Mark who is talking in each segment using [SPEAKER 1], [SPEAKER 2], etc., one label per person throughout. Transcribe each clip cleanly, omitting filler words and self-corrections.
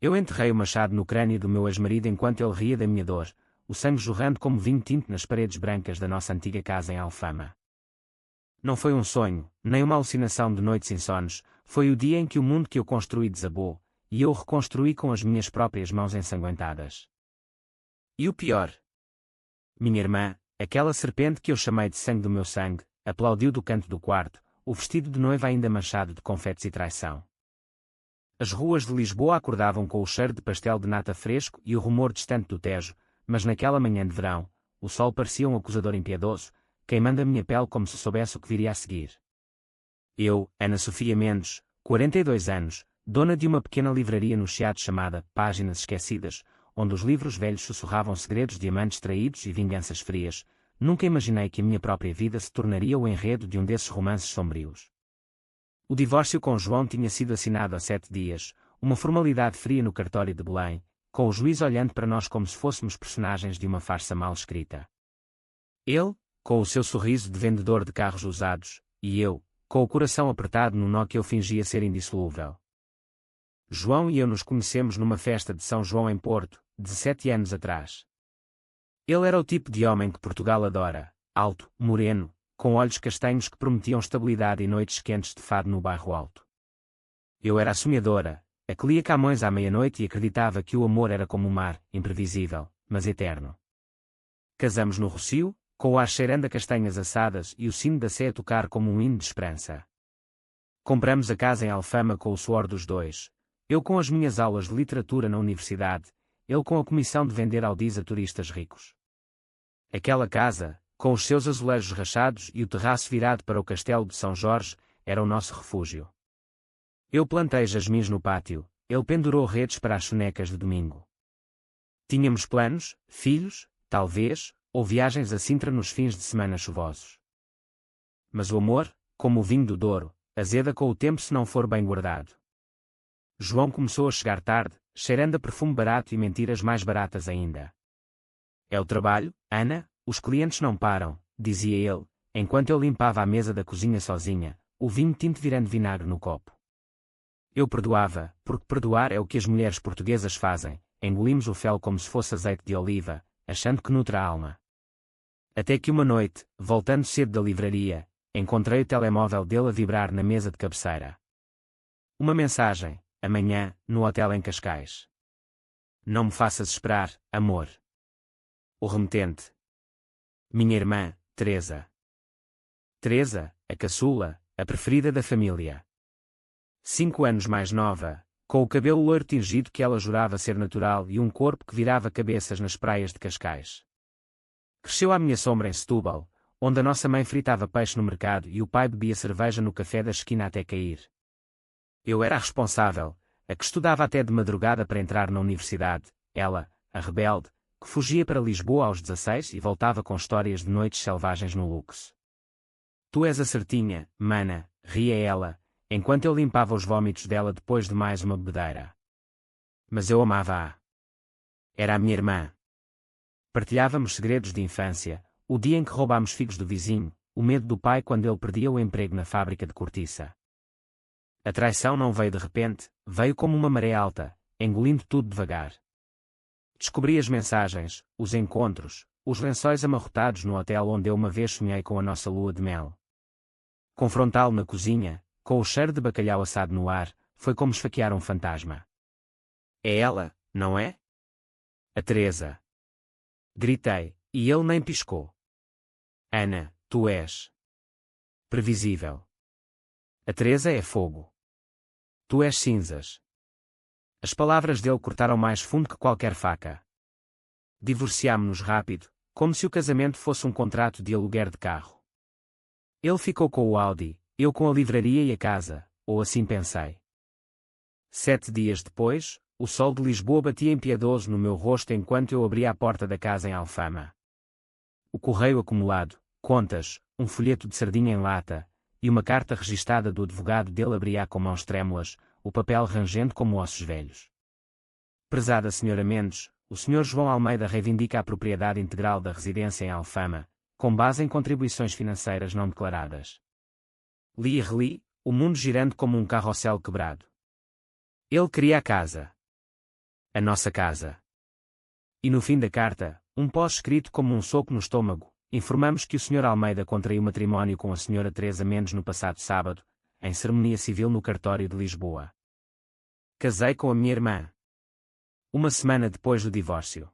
[SPEAKER 1] Eu enterrei o machado no crânio do meu ex-marido enquanto ele ria da minha dor, o sangue jorrando como vinho tinto nas paredes brancas da nossa antiga casa em Alfama. Não foi um sonho, nem uma alucinação de noites insones, foi o dia em que o mundo que eu construí desabou, e eu o reconstruí com as minhas próprias mãos ensanguentadas. E o pior? Minha irmã, aquela serpente que eu chamei de sangue do meu sangue, aplaudiu do canto do quarto, o vestido de noiva ainda manchado de confetes e traição. As ruas de Lisboa acordavam com o cheiro de pastel de nata fresco e o rumor distante do Tejo, mas naquela manhã de verão, o sol parecia um acusador impiedoso, queimando a minha pele como se soubesse o que viria a seguir. Eu, Ana Sofia Mendes, 42 anos, dona de uma pequena livraria no Chiado chamada Páginas Esquecidas, onde os livros velhos sussurravam segredos de amantes traídos e vinganças frias, nunca imaginei que a minha própria vida se tornaria o enredo de um desses romances sombrios. O divórcio com João tinha sido assinado há 7 dias, uma formalidade fria no cartório de Belém, com o juiz olhando para nós como se fôssemos personagens de uma farsa mal escrita. Ele, com o seu sorriso de vendedor de carros usados, e eu, com o coração apertado no nó que eu fingia ser indissolúvel. João e eu nos conhecemos numa festa de São João em Porto, 17 anos atrás. Ele era o tipo de homem que Portugal adora, alto, moreno, com olhos castanhos que prometiam estabilidade e noites quentes de fado no bairro alto. Eu era a sonhadora, a que lia Camões à meia-noite e acreditava que o amor era como o mar, imprevisível, mas eterno. Casamos no Rossio, com o ar cheirando a castanhas assadas e o sino da sé a tocar como um hino de esperança. Compramos a casa em Alfama com o suor dos dois, eu com as minhas aulas de literatura na universidade, ele com a comissão de vender Audis a turistas ricos. Aquela casa, com os seus azulejos rachados e o terraço virado para o castelo de São Jorge, era o nosso refúgio. Eu plantei jasmins no pátio, ele pendurou redes para as sonecas de domingo. Tínhamos planos, filhos, talvez, ou viagens a Sintra nos fins de semana chuvosos. Mas o amor, como o vinho do Douro, azeda com o tempo se não for bem guardado. João começou a chegar tarde, cheirando a perfume barato e mentiras mais baratas ainda. É o trabalho, Ana, os clientes não param, dizia ele, enquanto eu limpava a mesa da cozinha sozinha, o vinho tinto virando vinagre no copo. Eu perdoava, porque perdoar é o que as mulheres portuguesas fazem, engolimos o fel como se fosse azeite de oliva, achando que nutre a alma. Até que uma noite, voltando cedo da livraria, encontrei o telemóvel dele a vibrar na mesa de cabeceira. Uma mensagem, amanhã, no hotel em Cascais. Não me faças esperar, amor. O remetente. Minha irmã, Teresa. Teresa, a caçula, a preferida da família. 5 anos mais nova, com o cabelo loiro tingido que ela jurava ser natural e um corpo que virava cabeças nas praias de Cascais. Cresceu à minha sombra em Setúbal, onde a nossa mãe fritava peixe no mercado e o pai bebia cerveja no café da esquina até cair. Eu era a responsável, a que estudava até de madrugada para entrar na universidade, ela, a rebelde, que fugia para Lisboa aos 16 e voltava com histórias de noites selvagens no luxo. Tu és a certinha, mana, ria ela, enquanto eu limpava os vômitos dela depois de mais uma bebedeira. Mas eu amava-a. Era a minha irmã. Partilhávamos segredos de infância, o dia em que roubámos figos do vizinho, o medo do pai quando ele perdia o emprego na fábrica de cortiça. A traição não veio de repente, veio como uma maré alta, engolindo tudo devagar. Descobri as mensagens, os encontros, os lençóis amarrotados no hotel onde eu uma vez sonhei com a nossa lua de mel. Confrontá-lo na cozinha, com o cheiro de bacalhau assado no ar, foi como esfaquear um fantasma. É ela, não é? A Teresa. Gritei, e ele nem piscou. Ana, tu és previsível. A Teresa é fogo. Tu és cinzas. As palavras dele cortaram mais fundo que qualquer faca. Divorciámo-nos rápido, como se o casamento fosse um contrato de aluguer de carro. Ele ficou com o Audi, eu com a livraria e a casa, ou assim pensei. 7 dias depois, o sol de Lisboa batia impiedoso no meu rosto enquanto eu abria a porta da casa em Alfama. O correio acumulado, contas, um folheto de sardinha em lata, e uma carta registada do advogado dele abria com mãos trêmulas, o papel rangendo como ossos velhos. Prezada Sra. Mendes, o Sr. João Almeida reivindica a propriedade integral da residência em Alfama, com base em contribuições financeiras não declaradas. Li e reli, o mundo girando como um carrossel quebrado. Ele queria a casa. A nossa casa. E no fim da carta, um pós-escrito como um soco no estômago, informamos que o Sr. Almeida contraiu matrimónio com a Sra. Teresa Mendes no passado sábado, em cerimônia civil no cartório de Lisboa. Casei com a minha irmã. Uma semana depois do divórcio.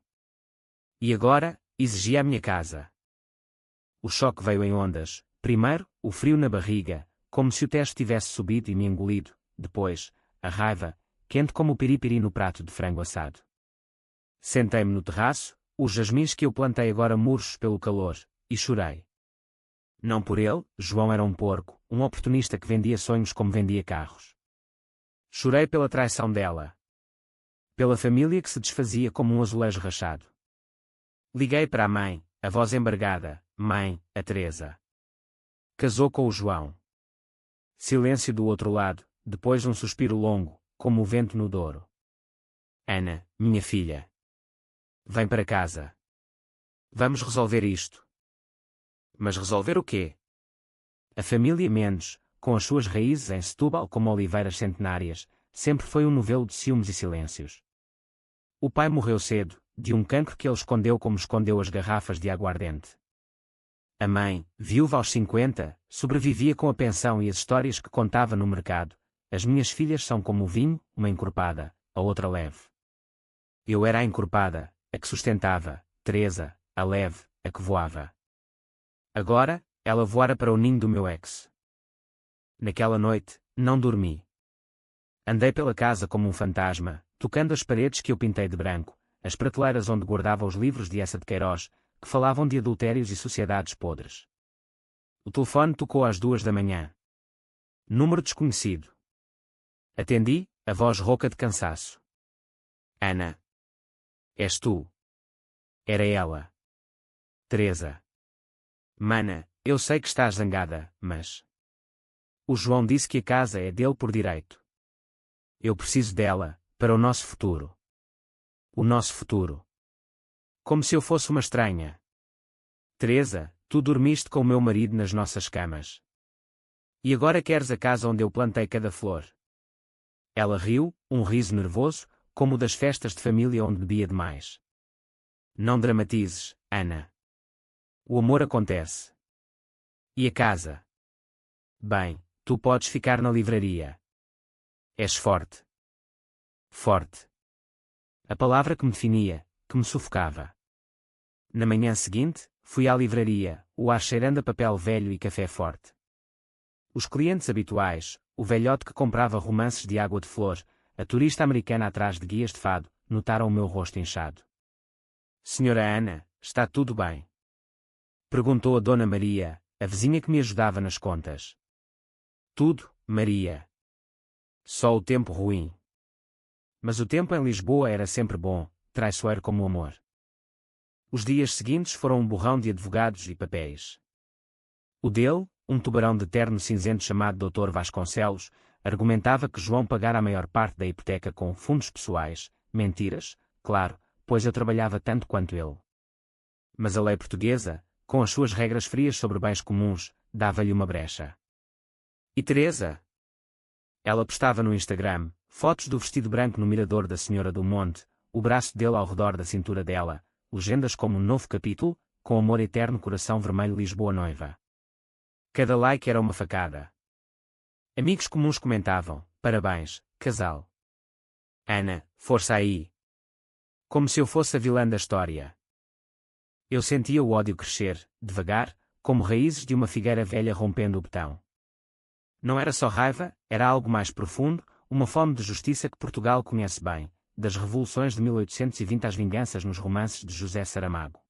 [SPEAKER 1] E agora, exigia a minha casa. O choque veio em ondas. Primeiro, o frio na barriga, como se o teste tivesse subido e me engolido. Depois, a raiva, quente como o piripiri no prato de frango assado. Sentei-me no terraço, os jasmins que eu plantei agora murchos pelo calor, e chorei. Não por ele, João era um porco, um oportunista que vendia sonhos como vendia carros. Chorei pela traição dela. Pela família que se desfazia como um azulejo rachado. Liguei para a mãe, a voz embargada: mãe, a Teresa casou com o João. Silêncio do outro lado, depois um suspiro longo, como o vento no Douro. Ana, minha filha. Vem para casa. Vamos resolver isto. Mas resolver o quê? A família Mendes, com as suas raízes em Setúbal como oliveiras centenárias, sempre foi um novelo de ciúmes e silêncios. O pai morreu cedo, de um cancro que ele escondeu como escondeu as garrafas de aguardente. A mãe, viúva aos 50, sobrevivia com a pensão e as histórias que contava no mercado. As minhas filhas são como o vinho, uma encorpada, a outra leve. Eu era a encorpada, a que sustentava, Teresa, a leve, a que voava. Agora, ela voara para o ninho do meu ex. Naquela noite, não dormi. Andei pela casa como um fantasma, tocando as paredes que eu pintei de branco, as prateleiras onde guardava os livros de Eça de Queiroz, que falavam de adultérios e sociedades podres. O telefone tocou às 2 da manhã. Número desconhecido. Atendi, a voz rouca de cansaço. Ana. És tu. Era ela. Teresa. Mana, eu sei que estás zangada, mas... O João disse que a casa é dele por direito. Eu preciso dela, para o nosso futuro. O nosso futuro. Como se eu fosse uma estranha. Teresa, tu dormiste com o meu marido nas nossas camas. E agora queres a casa onde eu plantei cada flor. Ela riu, um riso nervoso, como o das festas de família onde bebia demais. Não dramatizes, Ana. O amor acontece. E a casa? Bem, tu podes ficar na livraria. És forte. Forte. A palavra que me definia, que me sufocava. Na manhã seguinte, fui à livraria, o ar cheirando a papel velho e café forte. Os clientes habituais, o velhote que comprava romances de água de flor, a turista americana atrás de guias de fado, notaram o meu rosto inchado. Senhora Ana, está tudo bem? Perguntou a Dona Maria, a vizinha que me ajudava nas contas. Tudo, Maria. Só o tempo ruim. Mas o tempo em Lisboa era sempre bom, traiçoeiro como o amor. Os dias seguintes foram um borrão de advogados e papéis. O dele, um tubarão de terno cinzento chamado Dr. Vasconcelos, argumentava que João pagara a maior parte da hipoteca com fundos pessoais, mentiras, claro, pois eu trabalhava tanto quanto ele. Mas a lei portuguesa, com as suas regras frias sobre bens comuns, dava-lhe uma brecha. E Teresa? Ela postava no Instagram fotos do vestido branco no mirador da Senhora do Monte, o braço dele ao redor da cintura dela, legendas como um novo capítulo, com amor eterno coração vermelho Lisboa noiva. Cada like era uma facada. Amigos comuns comentavam, parabéns, casal. Ana, força aí. Como se eu fosse a vilã da história. Eu sentia o ódio crescer, devagar, como raízes de uma figueira velha rompendo o betão. Não era só raiva, era algo mais profundo, uma fome de justiça que Portugal conhece bem, das revoluções de 1820 às vinganças nos romances de José Saramago.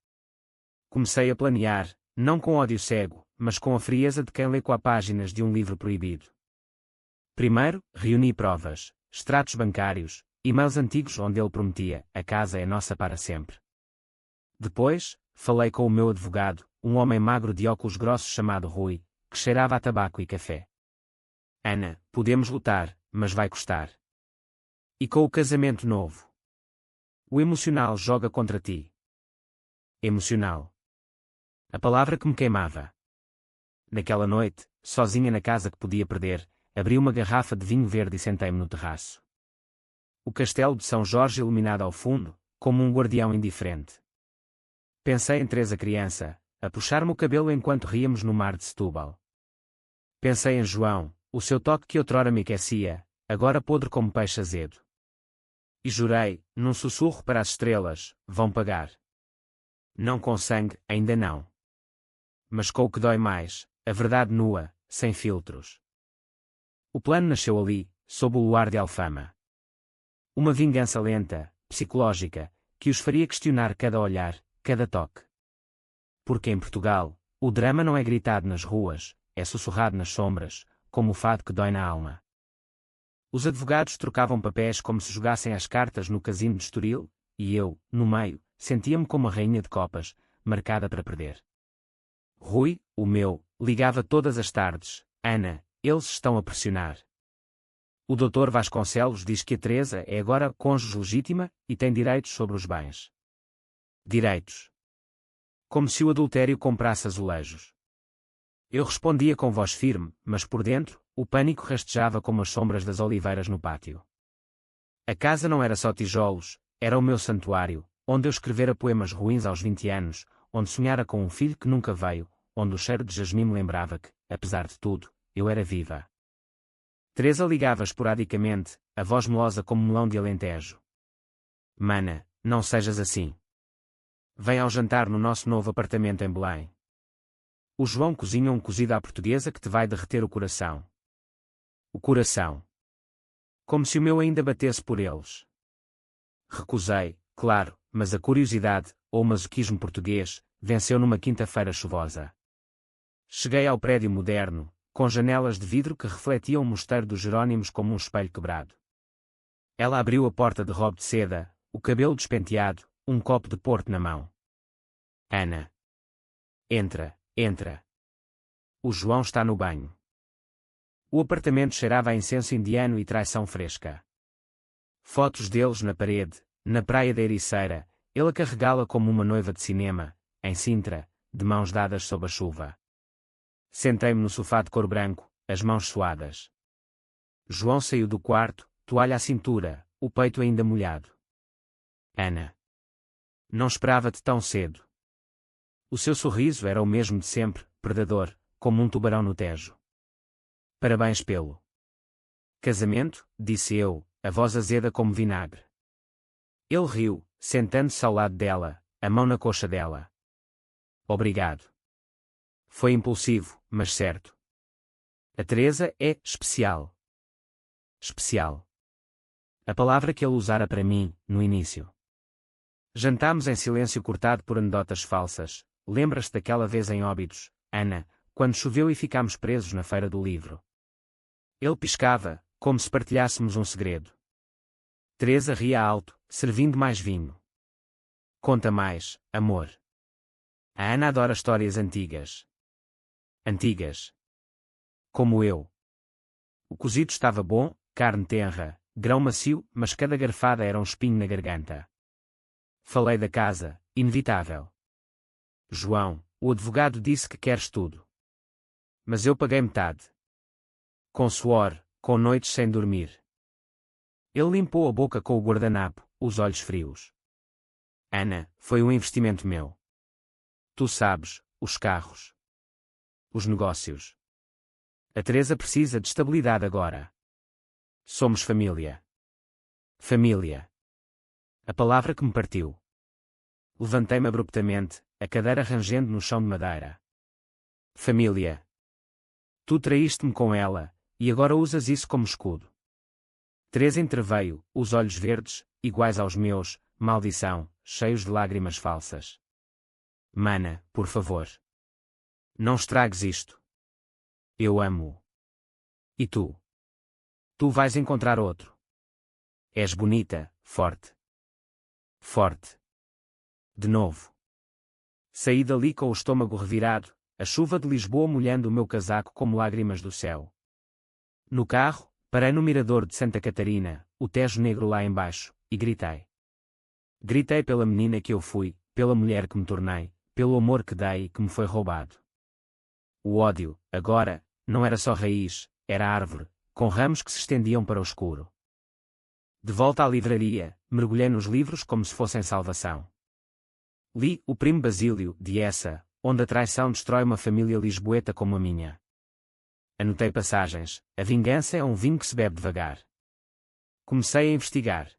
[SPEAKER 1] Comecei a planear, não com ódio cego, mas com a frieza de quem lê com páginas de um livro proibido. Primeiro, reuni provas, extratos bancários, e-mails antigos onde ele prometia, a casa é nossa para sempre. Depois, falei com o meu advogado, um homem magro de óculos grossos chamado Rui, que cheirava a tabaco e café. Ana, podemos lutar, mas vai custar. E com o casamento novo? O emocional joga contra ti. Emocional. A palavra que me queimava. Naquela noite, sozinha na casa que podia perder, abri uma garrafa de vinho verde e sentei-me no terraço. O castelo de São Jorge iluminado ao fundo, como um guardião indiferente. Pensei em Teresa criança, a puxar-me o cabelo enquanto ríamos no mar de Setúbal. Pensei em João, o seu toque que outrora me aquecia, agora podre como peixe azedo. E jurei, num sussurro para as estrelas, vão pagar. Não com sangue, ainda não. Mas com o que dói mais, a verdade nua, sem filtros. O plano nasceu ali, sob o luar de Alfama. Uma vingança lenta, psicológica, que os faria questionar cada olhar, cada toque. Porque em Portugal, o drama não é gritado nas ruas, é sussurrado nas sombras, como o fado que dói na alma. Os advogados trocavam papéis como se jogassem as cartas no casino de Estoril, e eu, no meio, sentia-me como a rainha de copas, marcada para perder. Rui, o meu, ligava todas as tardes. Ana, eles estão a pressionar. O Dr. Vasconcelos diz que a Teresa é agora cônjuge legítima e tem direitos sobre os bens. Direitos. Como se o adultério comprasse azulejos. Eu respondia com voz firme, mas por dentro, o pânico rastejava como as sombras das oliveiras no pátio. A casa não era só tijolos, era o meu santuário, onde eu escrevera poemas ruins aos 20 anos, onde sonhara com um filho que nunca veio, onde o cheiro de jasmim me lembrava que, apesar de tudo, eu era viva. Teresa ligava esporadicamente, a voz melosa como melão de Alentejo. Mana, não sejas assim. Vem ao jantar no nosso novo apartamento em Belém. O João cozinha um cozido à portuguesa que te vai derreter o coração. O coração. Como se o meu ainda batesse por eles. Recusei, claro, mas a curiosidade, ou o masoquismo português, venceu numa quinta-feira chuvosa. Cheguei ao prédio moderno, com janelas de vidro que refletiam o mosteiro dos Jerônimos como um espelho quebrado. Ela abriu a porta de robe de seda, o cabelo despenteado, um copo de porto na mão. Ana. Entra, entra. O João está no banho. O apartamento cheirava a incenso indiano e traição fresca. Fotos deles na parede, na praia da Ericeira, ele a carregá-la como uma noiva de cinema, em Sintra, de mãos dadas sob a chuva. Sentei-me no sofá de cor branco, as mãos suadas. João saiu do quarto, toalha à cintura, o peito ainda molhado. Ana. Não esperava-te tão cedo. O seu sorriso era o mesmo de sempre, predador, como um tubarão no Tejo. Parabéns pelo casamento, disse eu, a voz azeda como vinagre. Ele riu, sentando-se ao lado dela, a mão na coxa dela. Obrigado. Foi impulsivo, mas certo. A Teresa é especial. Especial. A palavra que ele usara para mim, no início. Jantámos em silêncio cortado por anedotas falsas. Lembras-te daquela vez em Óbidos, Ana, quando choveu e ficámos presos na feira do livro? Ele piscava, como se partilhássemos um segredo. Teresa ria alto, servindo mais vinho. Conta mais, amor. A Ana adora histórias antigas. Antigas. Como eu. O cozido estava bom, carne tenra, grão macio, mas cada garfada era um espinho na garganta. Falei da casa, inevitável. João, o advogado disse que queres tudo. Mas eu paguei metade. Com suor, com noites sem dormir. Ele limpou a boca com o guardanapo, os olhos frios. Ana, foi um investimento meu. Tu sabes, os carros. Os negócios. A Teresa precisa de estabilidade agora. Somos família. Família. A palavra que me partiu. Levantei-me abruptamente, a cadeira rangendo no chão de madeira. Família. Tu traíste-me com ela, e agora usas isso como escudo. Teresa interveio, os olhos verdes, iguais aos meus, maldição, cheios de lágrimas falsas. Mana, por favor. Não estragues isto. Eu amo-o. E tu? Tu vais encontrar outro. És bonita, forte. Forte. De novo. Saí dali com o estômago revirado, a chuva de Lisboa molhando o meu casaco como lágrimas do céu. No carro, parei no mirador de Santa Catarina, o Tejo Negro lá embaixo, e gritei. Gritei pela menina que eu fui, pela mulher que me tornei, pelo amor que dei e que me foi roubado. O ódio, agora, não era só raiz, era árvore, com ramos que se estendiam para o escuro. De volta à livraria, mergulhei nos livros como se fossem salvação. Li O Primo Basílio, de Essa, onde a traição destrói uma família lisboeta como a minha. Anotei passagens: a vingança é um vinho que se bebe devagar. Comecei a investigar.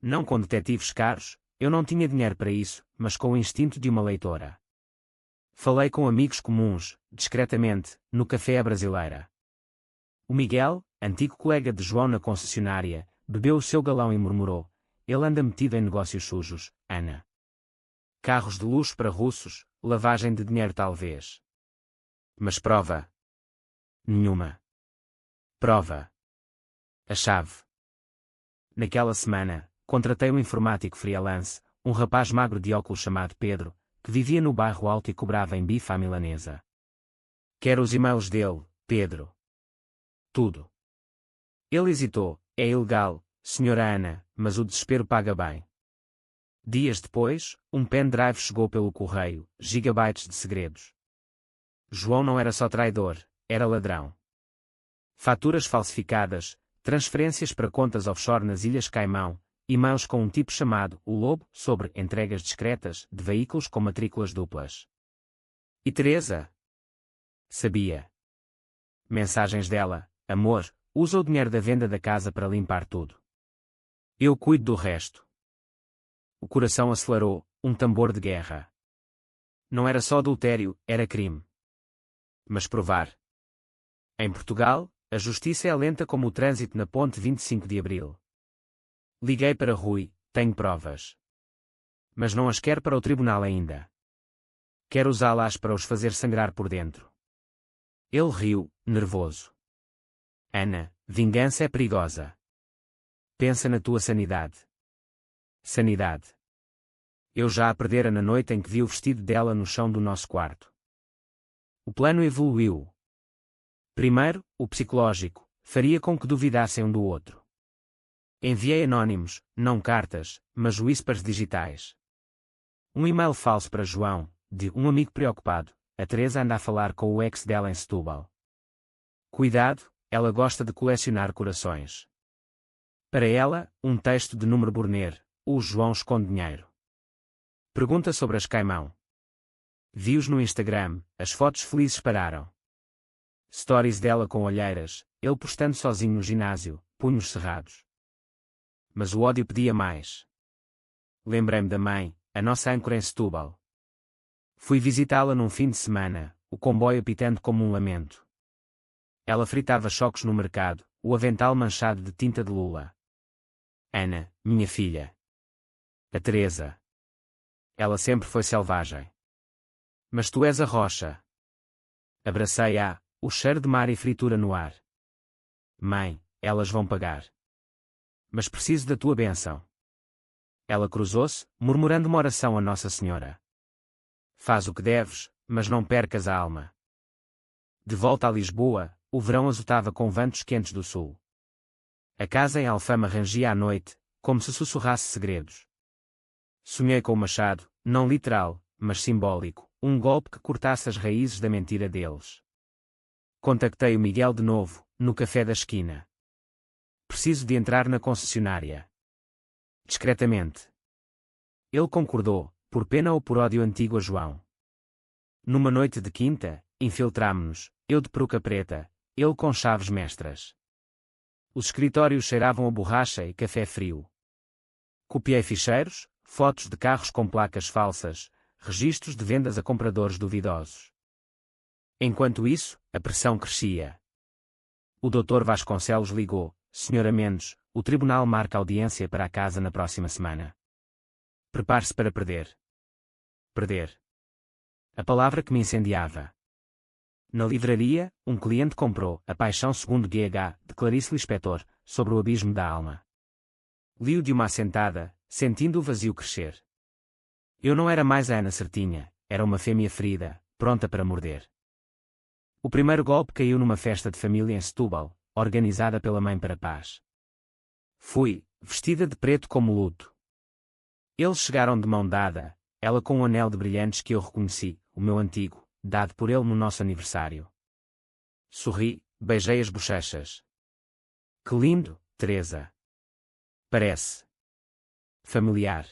[SPEAKER 1] Não com detetives caros, eu não tinha dinheiro para isso, mas com o instinto de uma leitora. Falei com amigos comuns, discretamente, no café à brasileira. O Miguel, antigo colega de João na concessionária, bebeu o seu galão e murmurou: ele anda metido em negócios sujos, Ana. Carros de luxo para russos, lavagem de dinheiro talvez. Mas prova? Nenhuma. Prova. A chave. Naquela semana, contratei um informático freelance, um rapaz magro de óculos chamado Pedro, que vivia no bairro Alto e cobrava em bife à milanesa. Quero os e-mails dele, Pedro. Tudo. Ele hesitou: é ilegal, senhora Ana, mas o desespero paga bem. Dias depois, um pendrive chegou pelo correio, gigabytes de segredos. João não era só traidor, era ladrão. Faturas falsificadas, transferências para contas offshore nas Ilhas Caimão, e-mails com um tipo chamado O Lobo sobre entregas discretas de veículos com matrículas duplas. E Teresa? Sabia. Mensagens dela: amor, usa o dinheiro da venda da casa para limpar tudo. Eu cuido do resto. O coração acelerou, um tambor de guerra. Não era só adultério, era crime. Mas provar. Em Portugal, a justiça é lenta como o trânsito na ponte 25 de Abril. Liguei para Rui: tenho provas. Mas não as quero para o tribunal ainda. Quero usá-las para os fazer sangrar por dentro. Ele riu, nervoso. Ana, vingança é perigosa. Pensa na tua sanidade. Sanidade. Eu já a perdera na noite em que vi o vestido dela no chão do nosso quarto. O plano evoluiu. Primeiro, o psicológico, faria com que duvidassem um do outro. Enviei anónimos, não cartas, mas whispers digitais. Um e-mail falso para João, de um amigo preocupado: a Teresa anda a falar com o ex dela em Setúbal. Cuidado, ela gosta de colecionar corações. Para ela, um texto de número Burner: o João esconde dinheiro. Pergunta sobre as Caimão. Vi-os no Instagram, as fotos felizes pararam. Stories dela com olheiras, ele postando sozinho no ginásio, punhos cerrados. Mas o ódio pedia mais. Lembrei-me da mãe, a nossa âncora em Setúbal. Fui visitá-la num fim de semana, o comboio apitando como um lamento. Ela fritava chocos no mercado, o avental manchado de tinta de lula. Ana, minha filha. A Teresa. Ela sempre foi selvagem. Mas tu és a rocha. Abracei-a, o cheiro de mar e fritura no ar. Mãe, elas vão pagar. Mas preciso da tua bênção. Ela cruzou-se, murmurando uma oração a Nossa Senhora. Faz o que deves, mas não percas a alma. De volta a Lisboa, o verão azotava com ventos quentes do sul. A casa em Alfama rangia à noite, como se sussurrasse segredos. Sonhei com o machado, não literal, mas simbólico, um golpe que cortasse as raízes da mentira deles. Contactei o Miguel de novo, no café da esquina. Preciso de entrar na concessionária. Discretamente. Ele concordou, por pena ou por ódio antigo a João. Numa noite de quinta, infiltrámo-nos, eu de peruca preta, ele com chaves mestras. Os escritórios cheiravam a borracha e café frio. Copiei ficheiros, fotos de carros com placas falsas, registros de vendas a compradores duvidosos. Enquanto isso, a pressão crescia. O Dr. Vasconcelos ligou: Senhora Mendes, o tribunal marca audiência para a casa na próxima semana. Prepare-se para perder. Perder. A palavra que me incendiava. Na livraria, um cliente comprou A Paixão segundo GH, de Clarice Lispector, sobre o abismo da alma. Li-o de uma assentada, sentindo o vazio crescer. Eu não era mais a Ana certinha, era uma fêmea ferida, pronta para morder. O primeiro golpe caiu numa festa de família em Setúbal, organizada pela Mãe para a Paz. Fui, vestida de preto como luto. Eles chegaram de mão dada, ela com um anel de brilhantes que eu reconheci, o meu antigo, dado por ele no nosso aniversário. Sorri, beijei as bochechas. Que lindo, Teresa. Parece familiar.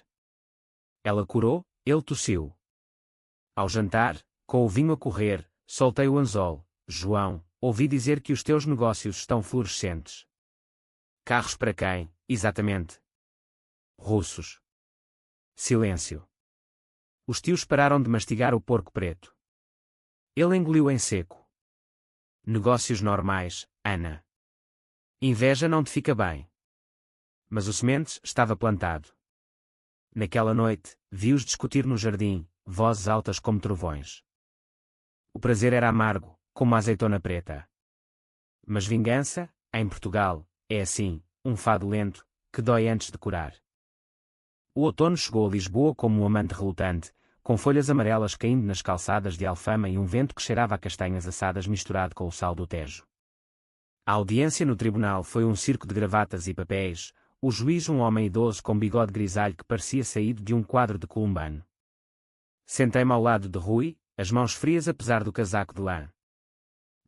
[SPEAKER 1] Ela corou, ele tossiu. Ao jantar, com o vinho a correr, soltei o anzol. João, ouvi dizer que os teus negócios estão florescentes. Carros para quem, exatamente? Russos. Silêncio. Os tios pararam de mastigar o porco preto. Ele engoliu em seco. Negócios normais, Ana. Inveja não te fica bem. Mas o sementes estava plantado. Naquela noite, vi-os discutir no jardim, vozes altas como trovões. O prazer era amargo, como a azeitona preta. Mas vingança, em Portugal, é assim, um fado lento, que dói antes de curar. O outono chegou a Lisboa como um amante relutante, com folhas amarelas caindo nas calçadas de Alfama e um vento que cheirava a castanhas assadas misturado com o sal do Tejo. A audiência no tribunal foi um circo de gravatas e papéis, o juiz um homem idoso com bigode grisalho que parecia saído de um quadro de Columbano. Sentei-me ao lado de Rui, as mãos frias apesar do casaco de lã.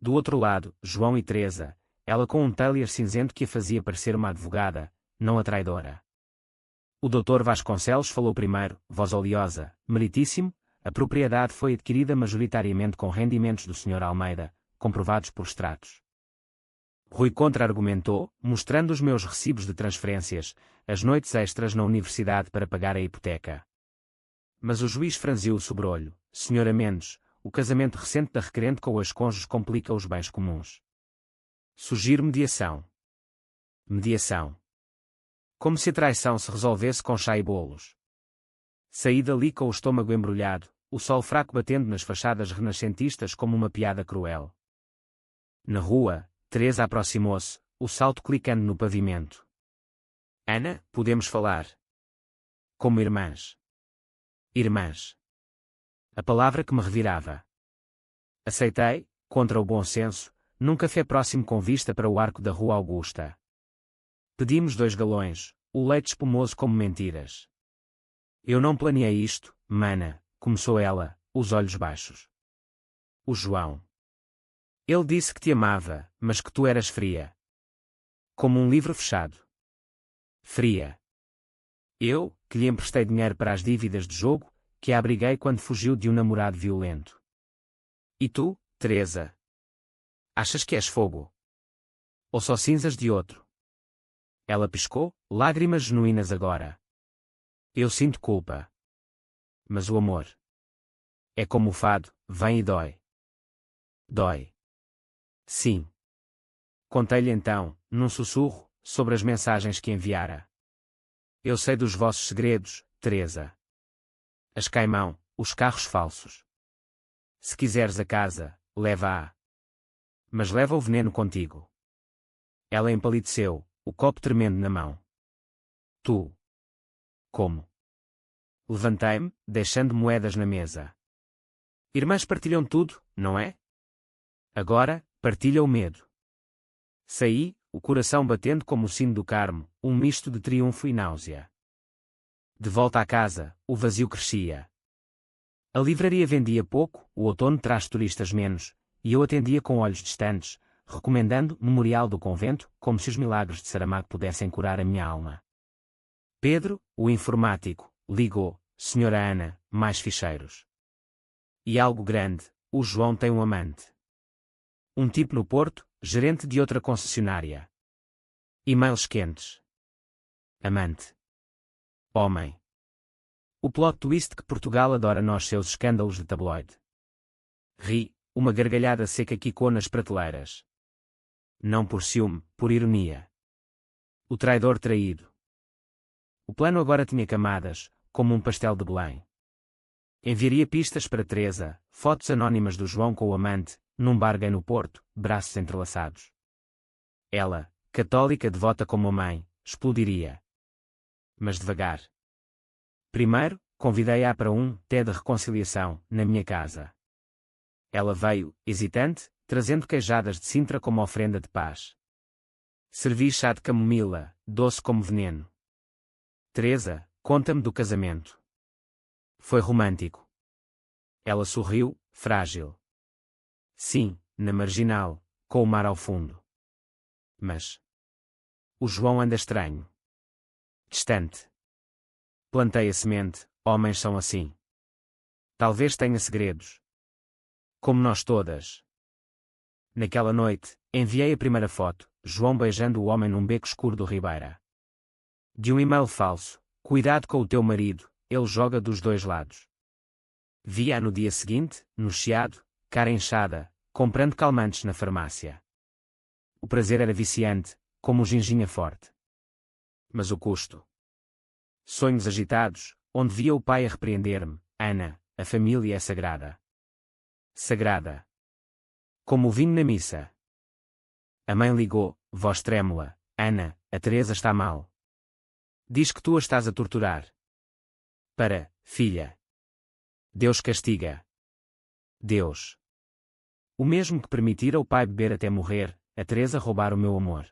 [SPEAKER 1] Do outro lado, João e Teresa, ela com um tailier cinzento que a fazia parecer uma advogada, não a traidora. O Dr. Vasconcelos falou primeiro, voz oleosa, meritíssimo, a propriedade foi adquirida majoritariamente com rendimentos do Sr. Almeida, comprovados por extratos. Rui contra-argumentou, mostrando os meus recibos de transferências, as noites extras na universidade para pagar a hipoteca. Mas o juiz franziu o sobrolho. Senhora Mendes, o casamento recente da requerente com o ex-cônjuge complica os bens comuns. Sugiro mediação. Mediação. Como se a traição se resolvesse com chá e bolos. Saí dali com o estômago embrulhado, o sol fraco batendo nas fachadas renascentistas como uma piada cruel. Na rua, Teresa aproximou-se, o salto clicando no pavimento. Ana, podemos falar. Como irmãs. Irmãs. A palavra que me revirava. Aceitei, contra o bom senso, num café próximo com vista para o arco da Rua Augusta. Pedimos 2 galões, o leite espumoso como mentiras. Eu não planeei isto, mana, começou ela, os olhos baixos. O João. Ele disse que te amava, mas que tu eras fria. Como um livro fechado. Fria. Eu, que lhe emprestei dinheiro para as dívidas de jogo, que a abriguei quando fugiu de um namorado violento. E tu, Teresa? Achas que és fogo? Ou só cinzas de outro? Ela piscou, lágrimas genuínas agora. Eu sinto culpa. Mas o amor. É como o fado, vem e dói. Dói. Sim. Contei-lhe então, num sussurro, sobre as mensagens que enviara. Eu sei dos vossos segredos, Teresa. As Caimão, os carros falsos. Se quiseres a casa, leva-a. Mas leva o veneno contigo. Ela empalideceu, o copo tremendo na mão. Tu. Como? Levantei-me, deixando moedas na mesa. Irmãs partilham tudo, não é? Agora, partilha o medo. Saí, o coração batendo como o sino do Carmo, um misto de triunfo e náusea. De volta à casa, o vazio crescia. A livraria vendia pouco, o outono traz turistas menos, e eu atendia com olhos distantes, recomendando Memorial do Convento, como se os milagres de Saramago pudessem curar a minha alma. Pedro, o informático, ligou, Senhora Ana, mais ficheiros. E algo grande, o João tem um amante. Um tipo no Porto, gerente de outra concessionária. E-mails quentes. Amante. Homem. O plot twist que Portugal adora nos seus escândalos de tabloide. Ri, uma gargalhada seca quicou nas prateleiras. Não por ciúme, por ironia. O traidor traído. O plano agora tinha camadas, como um pastel de Belém. Enviaria pistas para Teresa, fotos anónimas do João com o amante, num bar gay no Porto, braços entrelaçados. Ela, católica devota como a mãe, explodiria. Mas devagar. Primeiro, convidei-a para um té de reconciliação, na minha casa. Ela veio, hesitante, trazendo queijadas de Sintra como ofrenda de paz. Servi chá de camomila, doce como veneno. Teresa, conta-me do casamento. Foi romântico. Ela sorriu, frágil. Sim, na marginal, com o mar ao fundo. Mas o João anda estranho. distante. Plantei a semente, homens são assim. Talvez tenha segredos. Como nós todas. Naquela noite, enviei a primeira foto, João beijando o homem num beco escuro do Ribeira. De um e-mail falso, cuidado com o teu marido, ele joga dos dois lados. Vi-a no dia seguinte, no Chiado, cara inchada, comprando calmantes na farmácia. O prazer era viciante, como ginginha forte. Mas o custo. Sonhos agitados, onde via o pai a repreender-me, Ana, a família é sagrada. Sagrada. Como o vinho na missa. A mãe ligou, voz trêmula, Ana, a Teresa está mal. Diz que tu a estás a torturar. Para, filha. Deus castiga. Deus. O mesmo que permitira o pai beber até morrer, a Teresa roubar o meu amor.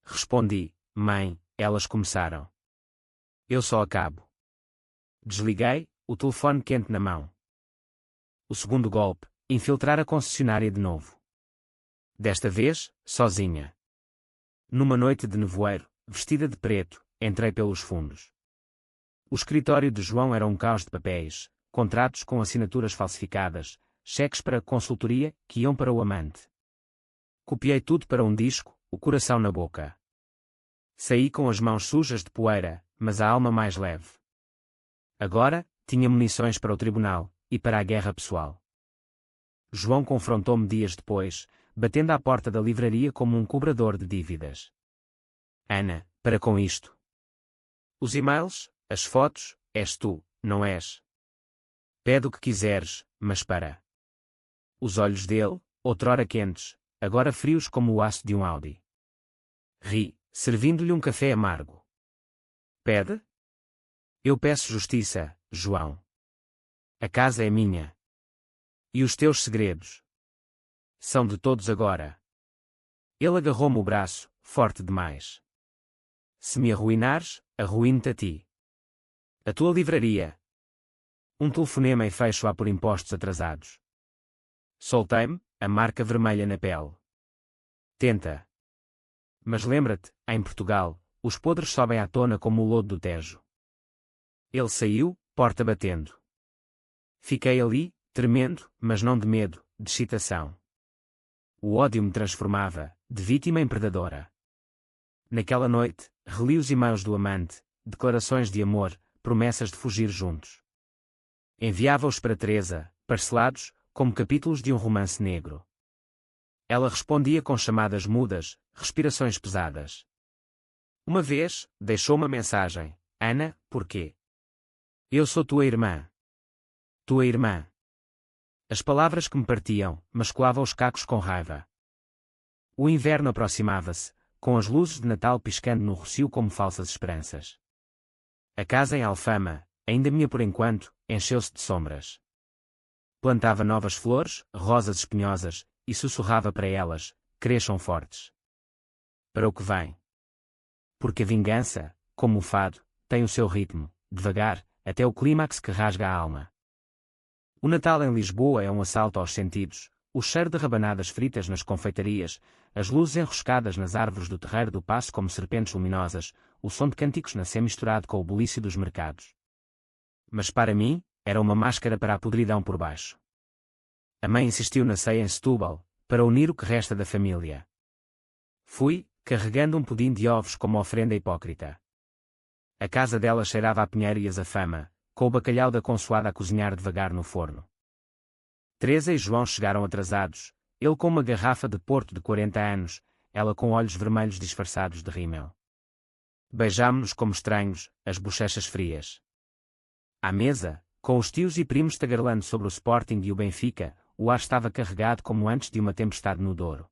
[SPEAKER 1] Respondi, mãe, elas começaram. Eu só acabo. Desliguei, o telefone quente na mão. O segundo golpe, infiltrar a concessionária de novo. Desta vez, sozinha. Numa noite de nevoeiro, vestida de preto, entrei pelos fundos. O escritório de João era um caos de papéis, contratos com assinaturas falsificadas, cheques para consultoria que iam para o amante. Copiei tudo para um disco, o coração na boca. Saí com as mãos sujas de poeira, mas a alma mais leve. Agora, tinha munições para o tribunal, e para a guerra pessoal. João confrontou-me dias depois, batendo à porta da livraria como um cobrador de dívidas. Ana, para com isto. Os e-mails, as fotos, és tu, não és? Pede o que quiseres, mas para. Os olhos dele, outrora quentes, agora frios como o aço de um Audi. Ri, servindo-lhe um café amargo. Pede? Eu peço justiça, João. A casa é minha. E os teus segredos? São de todos agora. Ele agarrou-me o braço, forte demais. Se me arruinares, arruíno-te a ti. A tua livraria. Um telefonema e fecho-a por impostos atrasados. Soltei-me, a marca vermelha na pele. Tenta. Mas lembra-te, em Portugal, os podres sobem à tona como o lodo do Tejo. Ele saiu, porta batendo. Fiquei ali, tremendo, mas não de medo, de excitação. O ódio me transformava, de vítima em predadora. Naquela noite, reli os e-mails do amante, declarações de amor, promessas de fugir juntos. Enviava-os para Teresa, parcelados, como capítulos de um romance negro. Ela respondia com chamadas mudas, respirações pesadas. Uma vez, deixou uma mensagem, Ana, porquê? Eu sou tua irmã. Tua irmã. As palavras que me partiam, masculavam os cacos com raiva. O inverno aproximava-se, com as luzes de Natal piscando no rocio como falsas esperanças. A casa em Alfama, ainda minha por enquanto, encheu-se de sombras. Plantava novas flores, rosas espinhosas, e sussurrava para elas, cresçam fortes. Para o que vem. Porque a vingança, como o fado, tem o seu ritmo, devagar, até o clímax que rasga a alma. O Natal em Lisboa é um assalto aos sentidos, o cheiro de rabanadas fritas nas confeitarias, as luzes enroscadas nas árvores do terreiro do Paço como serpentes luminosas, o som de cânticos nascer misturado com o bulício dos mercados. Mas para mim, era uma máscara para a podridão por baixo. A mãe insistiu na ceia em Setúbal, para unir o que resta da família. Fui, carregando um pudim de ovos como ofrenda hipócrita. A casa dela cheirava a pinheiro e azafama, com o bacalhau da consoada a cozinhar devagar no forno. Teresa e João chegaram atrasados, ele com uma garrafa de Porto de 40 anos, ela com olhos vermelhos disfarçados de rímel. Beijámo-nos como estranhos, as bochechas frias. À mesa, com os tios e primos tagarelando sobre o Sporting e o Benfica, o ar estava carregado como antes de uma tempestade no Douro.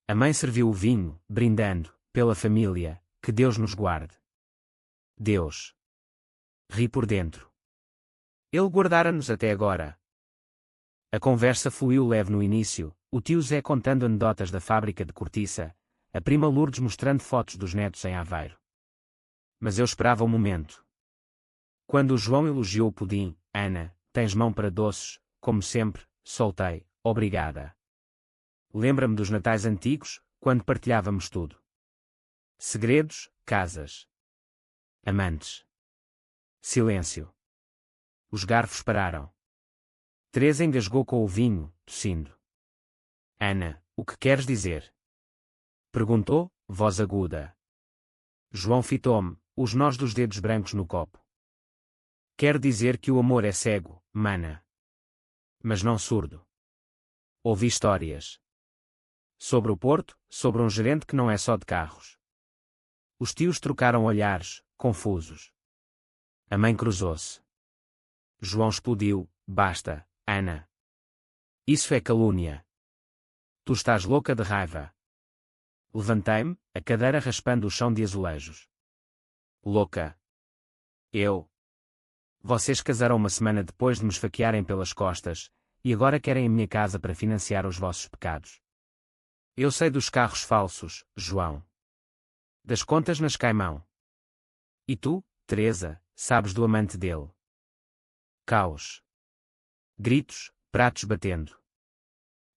[SPEAKER 1] A mãe serviu o vinho, brindando, pela família, que Deus nos guarde. Deus. Ri por dentro. Ele guardara-nos até agora. A conversa fluiu leve no início, o tio Zé contando anedotas da fábrica de cortiça, a prima Lourdes mostrando fotos dos netos em Aveiro. Mas eu esperava o momento. Quando o João elogiou o pudim, Ana, tens mão para doces, como sempre, soltei, obrigada. Lembra-me dos natais antigos, quando partilhávamos tudo. Segredos, casas. Amantes. Silêncio. Os garfos pararam. Teresa engasgou com o vinho, tossindo. Ana, o que queres dizer? Perguntou, voz aguda. João fitou-me, os nós dos dedos brancos no copo. Quer dizer que o amor é cego, mana. Mas não surdo. Ouvi histórias. Sobre o Porto, sobre um gerente que não é só de carros. Os tios trocaram olhares, confusos. A mãe cruzou-se. João explodiu, basta, Ana. Isso é calúnia. Tu estás louca de raiva. Levantei-me, a cadeira raspando o chão de azulejos. Louca. Eu. Vocês casaram uma semana depois de me esfaquearem pelas costas, e agora querem a minha casa para financiar os vossos pecados. Eu sei dos carros falsos, João. Das contas nas Caimão. E tu, Teresa, sabes do amante dele. Caos. Gritos, pratos batendo.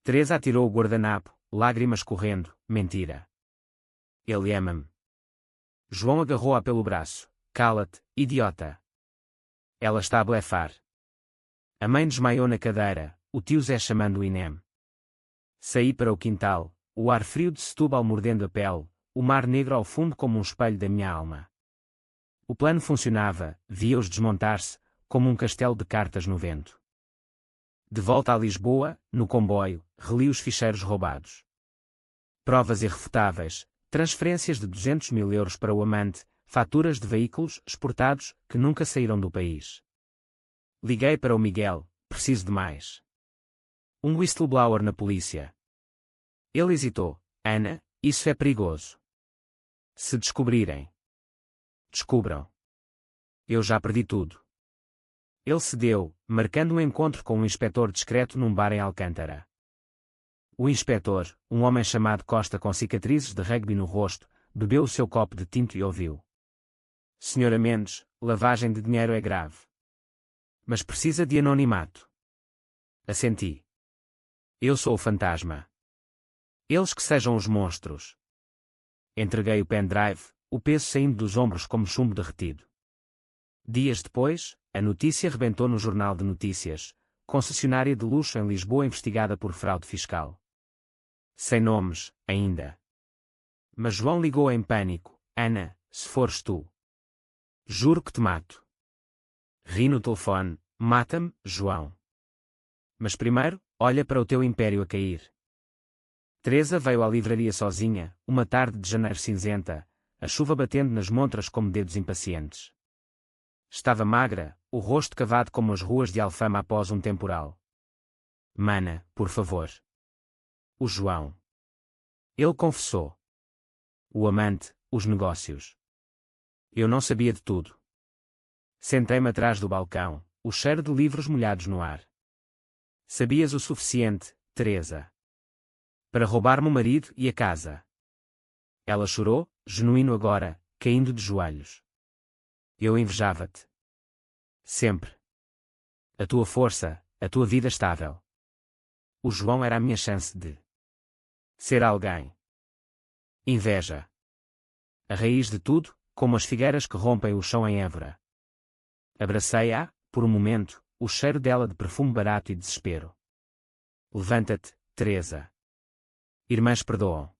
[SPEAKER 1] Teresa atirou o guardanapo, lágrimas correndo, mentira. Ele ama-me. João agarrou-a pelo braço. Cala-te, idiota. Ela está a blefar. A mãe desmaiou na cadeira, o tio Zé chamando o INEM. Saí para o quintal, o ar frio de Setúbal mordendo a pele, o mar negro ao fundo como um espelho da minha alma. O plano funcionava, via-os desmontar-se, como um castelo de cartas no vento. De volta a Lisboa, no comboio, reli os ficheiros roubados. Provas irrefutáveis, transferências de 200 mil euros para o amante, faturas de veículos exportados que nunca saíram do país. Liguei para o Miguel, preciso de mais. Um whistleblower na polícia. Ele hesitou. Ana, isso é perigoso. Se descobrirem. Descubram. Eu já perdi tudo. Ele cedeu, marcando um encontro com um inspetor discreto num bar em Alcântara. O inspetor, um homem chamado Costa com cicatrizes de rugby no rosto, bebeu o seu copo de tinto e ouviu. Senhora Mendes, lavagem de dinheiro é grave. Mas precisa de anonimato. Assenti. Eu sou o fantasma. Eles que sejam os monstros. Entreguei o pendrive, o peso saindo dos ombros como chumbo derretido. Dias depois, a notícia rebentou no Jornal de Notícias, concessionária de luxo em Lisboa investigada por fraude fiscal. Sem nomes, ainda. Mas João ligou em pânico. Ana, se fores tu. Juro que te mato. Ri no telefone. Mata-me, João. Mas primeiro, olha para o teu império a cair. Teresa veio à livraria sozinha, uma tarde de janeiro cinzenta, a chuva batendo nas montras como dedos impacientes. Estava magra, o rosto cavado como as ruas de Alfama após um temporal. Mana, por favor. O João. Ele confessou. O amante, os negócios. Eu não sabia de tudo. Sentei-me atrás do balcão, o cheiro de livros molhados no ar. Sabias o suficiente, Teresa. Para roubar-me o marido e a casa. Ela chorou, genuíno agora, caindo de joelhos. Eu invejava-te. Sempre. A tua força, a tua vida estável. O João era a minha chance de ser alguém. Inveja. A raiz de tudo, como as figueiras que rompem o chão em Évora. Abracei-a, por um momento, o cheiro dela de perfume barato e desespero. Levanta-te, Teresa. Irmãs perdoam.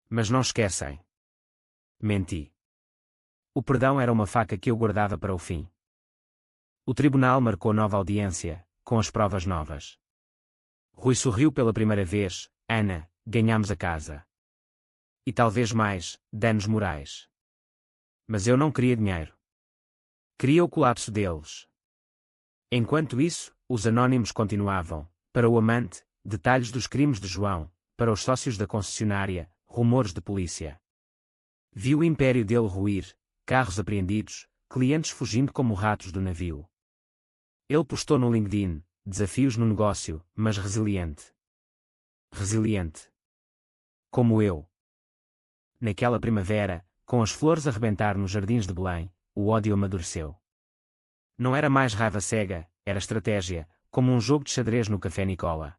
[SPEAKER 1] Mas não esquecem. Menti. O perdão era uma faca que eu guardava para o fim. O tribunal marcou nova audiência, com as provas novas. Rui sorriu pela primeira vez. Ana, ganhamos a casa. E talvez mais, danos morais. Mas eu não queria dinheiro. Queria o colapso deles. Enquanto isso, os anónimos continuavam. Para o amante, detalhes dos crimes de João. Para os sócios da concessionária, rumores de polícia. Viu o império dele ruir, carros apreendidos, clientes fugindo como ratos do navio. Ele postou no LinkedIn, desafios no negócio, mas resiliente. Resiliente. Como eu. Naquela primavera, com as flores a rebentar nos jardins de Belém, o ódio amadureceu. Não era mais raiva cega, era estratégia, como um jogo de xadrez no Café Nicola.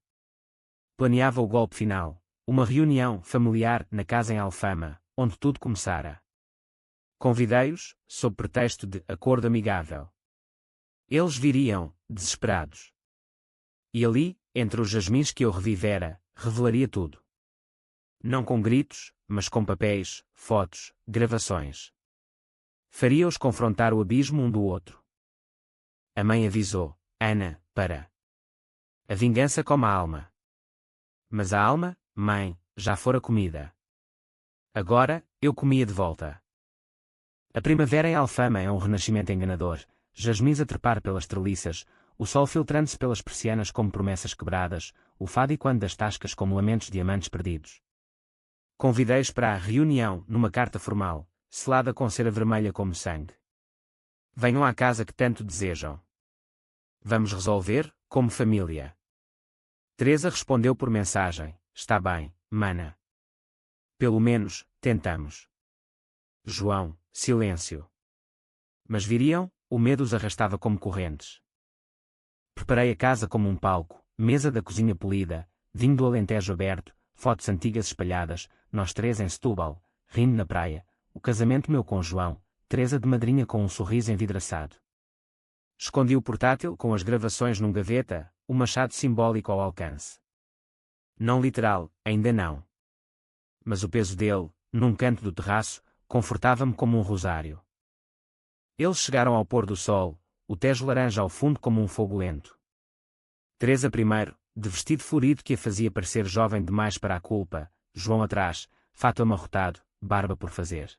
[SPEAKER 1] Planeava o golpe final, uma reunião familiar na casa em Alfama, onde tudo começara. Convidei-os, sob pretexto de acordo amigável. Eles viriam, desesperados. E ali, entre os jasmins que eu revivera, revelaria tudo. Não com gritos, mas com papéis, fotos, gravações. Faria-os confrontar o abismo um do outro. A mãe avisou, Ana, para. A vingança come a alma. Mas a alma, mãe, já fora comida. Agora, eu comia de volta. A primavera em Alfama é um renascimento enganador, jasmins a trepar pelas treliças, o sol filtrando-se pelas persianas como promessas quebradas, o fado ecoando das tascas como lamentos de amantes perdidos. Convidei-os para a reunião, numa carta formal, selada com cera vermelha como sangue. Venham à casa que tanto desejam. Vamos resolver, como família. Teresa respondeu por mensagem, está bem, mana. Pelo menos, tentamos. João, silêncio. Mas viriam, o medo os arrastava como correntes. Preparei a casa como um palco, mesa da cozinha polida, vinho do Alentejo aberto, fotos antigas espalhadas, nós três em Setúbal, rindo na praia, o casamento meu com João, Teresa de madrinha com um sorriso envidraçado. Escondi o portátil com as gravações num gaveta, o machado simbólico ao alcance. Não literal, ainda não. Mas o peso dele, num canto do terraço, confortava-me como um rosário. Eles chegaram ao pôr do sol, o tejo laranja ao fundo como um fogo lento. Teresa primeiro, de vestido florido que a fazia parecer jovem demais para a culpa, João atrás, fato amarrotado, barba por fazer.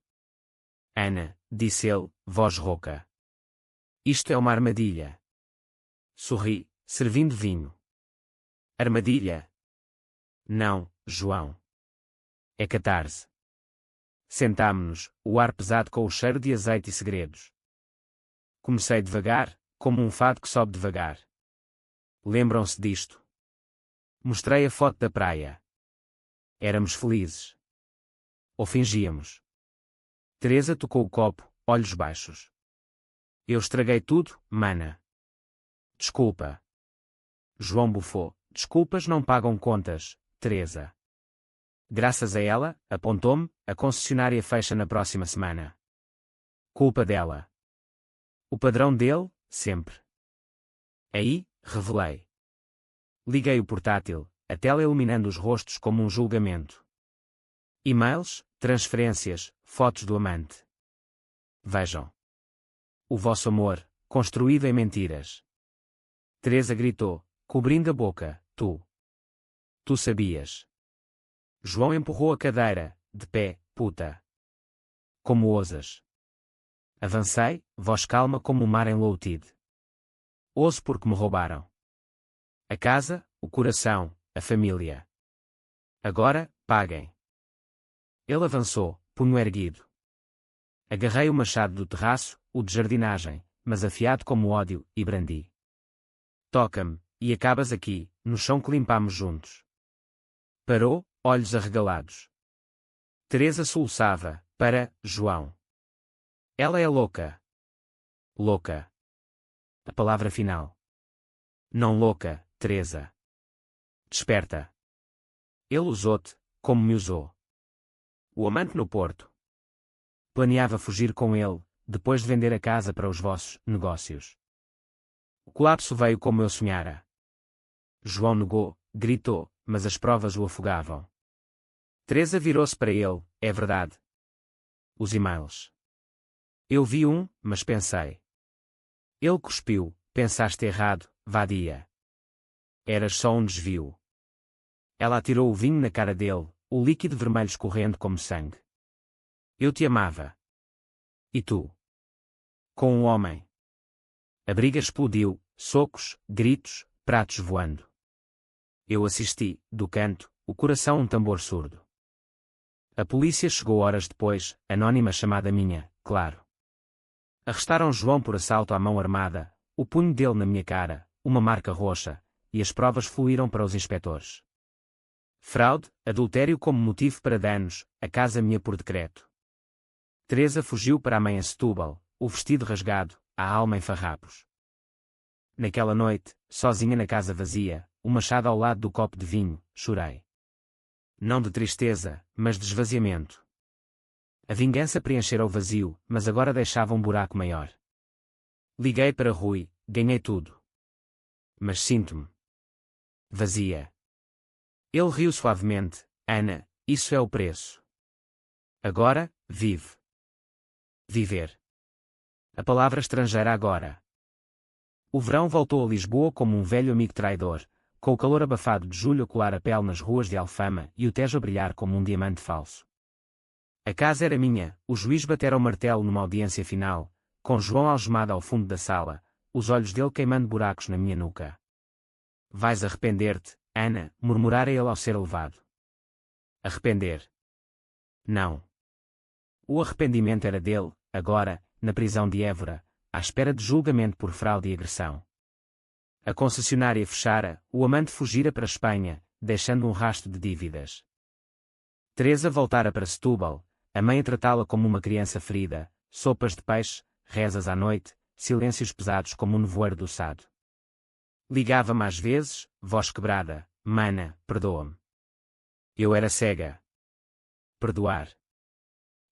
[SPEAKER 1] Ana, disse ele, voz rouca. Isto é uma armadilha. Sorri, servindo vinho. Armadilha? Não, João. É catarse. Sentámo-nos, o ar pesado com o cheiro de azeite e segredos. Comecei devagar, como um fado que sobe devagar. Lembram-se disto? Mostrei a foto da praia. Éramos felizes. Ou fingíamos. Teresa tocou o copo, olhos baixos. Eu estraguei tudo, mana. Desculpa. João bufou. Desculpas não pagam contas, Teresa. Graças a ela, apontou-me, a concessionária fecha na próxima semana. Culpa dela. O padrão dele, sempre. Aí, revelei. Liguei o portátil, a tela iluminando os rostos como um julgamento. E-mails, transferências, fotos do amante. Vejam. O vosso amor, construído em mentiras. Teresa gritou, cobrindo a boca, tu. Tu sabias. João empurrou a cadeira, de pé, puta. Como ousas? Avancei, voz calma como o mar enloucido. Ouso porque me roubaram. A casa, o coração, a família. Agora, paguem. Ele avançou, punho erguido. Agarrei o machado do terraço, o de jardinagem, mas afiado como ódio, e brandi. Toca-me, e acabas aqui, no chão que limpámos juntos. Parou, olhos arregalados. Teresa soluçava, para, João. Ela é louca. Louca. A palavra final. Não louca, Teresa. Desperta. Ele usou-te, como me usou. O amante no Porto. Planeava fugir com ele, depois de vender a casa para os vossos negócios. O colapso veio como eu sonhara. João negou, gritou, mas as provas o afogavam. Teresa virou-se para ele, é verdade. Os e-mails. Eu vi um, mas pensei. Ele cuspiu, pensaste errado, vadia. Eras só um desvio. Ela atirou o vinho na cara dele, o líquido vermelho escorrendo como sangue. Eu te amava. E tu? Com um homem. A briga explodiu, socos, gritos, pratos voando. Eu assisti, do canto, o coração um tambor surdo. A polícia chegou horas depois, anônima chamada minha, claro. Arrestaram João por assalto à mão armada, o punho dele na minha cara, uma marca roxa, e as provas fluíram para os inspetores. Fraude, adultério como motivo para danos, a casa minha por decreto. Teresa fugiu para a mãe em Setúbal, o vestido rasgado, a alma em farrapos. Naquela noite, sozinha na casa vazia, o machado ao lado do copo de vinho, chorei. Não de tristeza, mas de esvaziamento. A vingança preenchera o vazio, mas agora deixava um buraco maior. Liguei para Rui, ganhei tudo. Mas sinto-me vazia. Ele riu suavemente. Ana, isso é o preço. Agora, vive. Viver. A palavra estrangeira agora. O verão voltou a Lisboa como um velho amigo traidor, com o calor abafado de julho a colar a pele nas ruas de Alfama e o Tejo a brilhar como um diamante falso. A casa era minha, o juiz batera o martelo numa audiência final, com João algemado ao fundo da sala, os olhos dele queimando buracos na minha nuca. Vais arrepender-te, Ana, murmurara ele ao ser levado. Arrepender? Não. O arrependimento era dele, agora, na prisão de Évora, à espera de julgamento por fraude e agressão. A concessionária fechara, o amante fugira para a Espanha, deixando um rastro de dívidas. Teresa voltara para Setúbal, a mãe a tratá-la como uma criança ferida, sopas de peixe, rezas à noite, silêncios pesados como um nevoeiro do Sado. Ligava-me às vezes, voz quebrada, mana, perdoa-me. Eu era cega. Perdoar.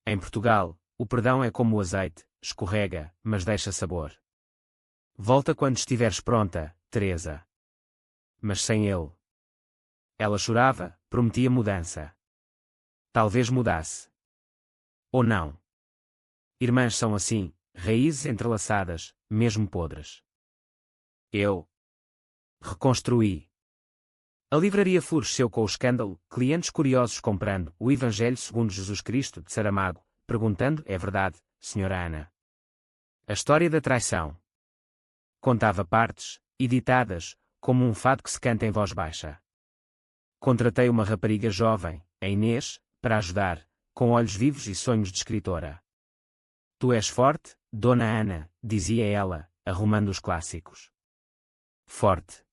[SPEAKER 1] Em Portugal, o perdão é como o azeite, escorrega, mas deixa sabor. Volta quando estiveres pronta, Teresa. Mas sem ele. Ela chorava, prometia mudança. Talvez mudasse. Ou não. Irmãs são assim, raízes entrelaçadas, mesmo podres. Eu reconstruí. A livraria floresceu com o escândalo, clientes curiosos comprando o Evangelho segundo Jesus Cristo de Saramago, perguntando, é verdade, Sra. Ana? A história da traição. Contava partes, editadas, como um fado que se canta em voz baixa. Contratei uma rapariga jovem, a Inês, para ajudar, com olhos vivos e sonhos de escritora. Tu és forte, Dona Ana, dizia ela, arrumando os clássicos. Forte.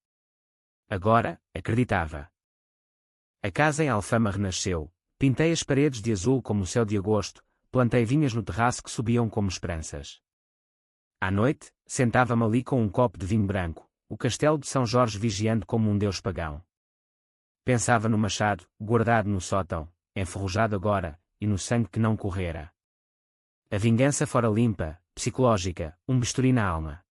[SPEAKER 1] Agora, acreditava. A casa em Alfama renasceu, pintei as paredes de azul como o céu de agosto, plantei vinhas no terraço que subiam como esperanças. À noite, sentava-me ali com um copo de vinho branco, o castelo de São Jorge vigiando como um deus pagão. Pensava no machado, guardado no sótão, enferrujado agora, e no sangue que não correra. A vingança fora limpa, psicológica, um bisturi na alma.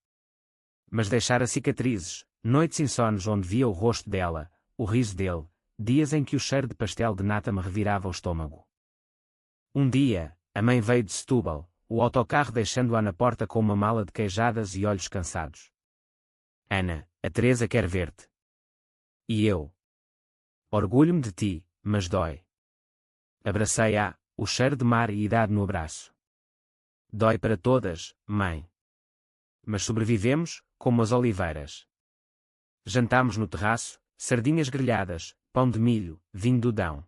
[SPEAKER 1] Mas deixara cicatrizes, noites insones onde via o rosto dela, o riso dele, dias em que o cheiro de pastel de nata me revirava o estômago. Um dia, a mãe veio de Setúbal, o autocarro deixando-a na porta com uma mala de queijadas e olhos cansados. Ana, a Teresa quer ver-te. E eu? Orgulho-me de ti, mas dói. Abracei-a, o cheiro de mar e idade no abraço. Dói para todas, mãe. Mas sobrevivemos, como as oliveiras. Jantámos no terraço, sardinhas grelhadas, pão de milho, vinho do Dão.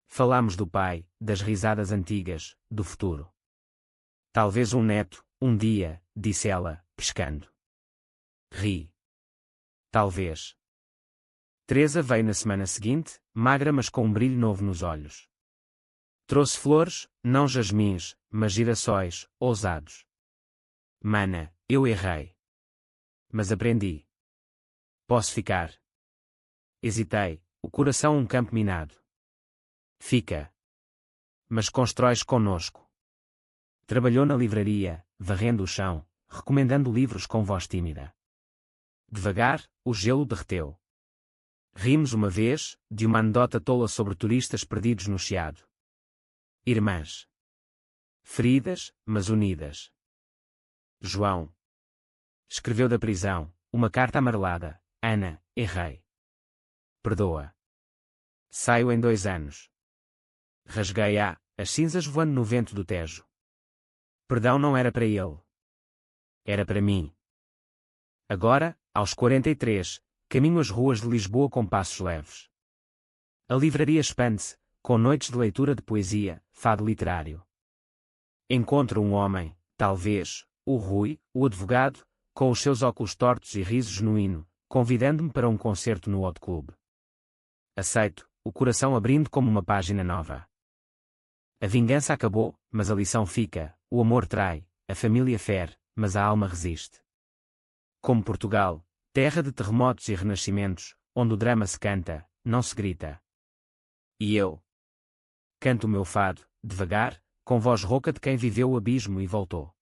[SPEAKER 1] Falámos do pai, das risadas antigas, do futuro. Talvez um neto, um dia, disse ela, piscando. Ri. Talvez. Teresa veio na semana seguinte, magra mas com um brilho novo nos olhos. Trouxe flores, não jasmins, mas girassóis, ousados. Mana, eu errei. Mas aprendi. Posso ficar? Hesitei, o coração um campo minado. Fica. Mas constróis conosco. Trabalhou na livraria, varrendo o chão, recomendando livros com voz tímida. Devagar, o gelo derreteu. Rimos uma vez, de uma anedota tola sobre turistas perdidos no Chiado. Irmãs. Feridas, mas unidas. João. Escreveu da prisão, uma carta amarelada. Ana, errei. Perdoa. Saio em 2 anos. Rasguei-a, as cinzas voando no vento do Tejo. Perdão não era para ele. Era para mim. Agora, aos 43, caminho as ruas de Lisboa com passos leves. A livraria expande-se, com noites de leitura de poesia, fado literário. Encontro um homem, talvez, o Rui, o advogado, com os seus óculos tortos e riso genuíno, convidando-me para um concerto no Hot Club. Aceito, o coração abrindo como uma página nova. A vingança acabou, mas a lição fica, o amor trai, a família fere, mas a alma resiste. Como Portugal, terra de terremotos e renascimentos, onde o drama se canta, não se grita. E eu canto o meu fado, devagar, com voz rouca de quem viveu o abismo e voltou.